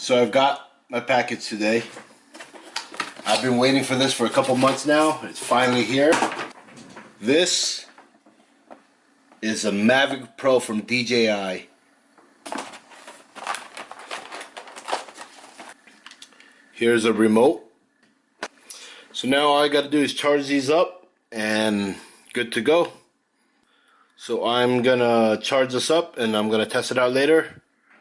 So I've got my package today. I've been waiting for this for a couple months now. It's finally here. This is a Mavic Pro from DJI. Here's a remote. So now all I got to do is charge these up and good to go. So I'm gonna charge this up and I'm gonna test it out later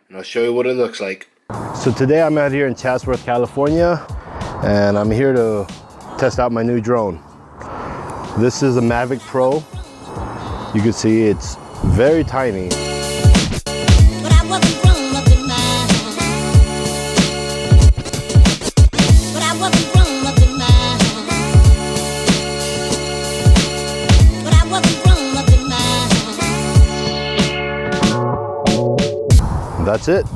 and I'll show you what it looks like. So today I'm out here in Chatsworth, California, and I'm here to test out my new drone. This is a Mavic Pro. You can see it's very tiny. That's it.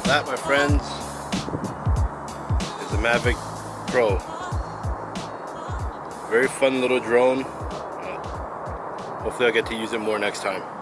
That, my friends, is the Mavic Pro. Very fun little drone. Hopefully I'll get to use it more next time.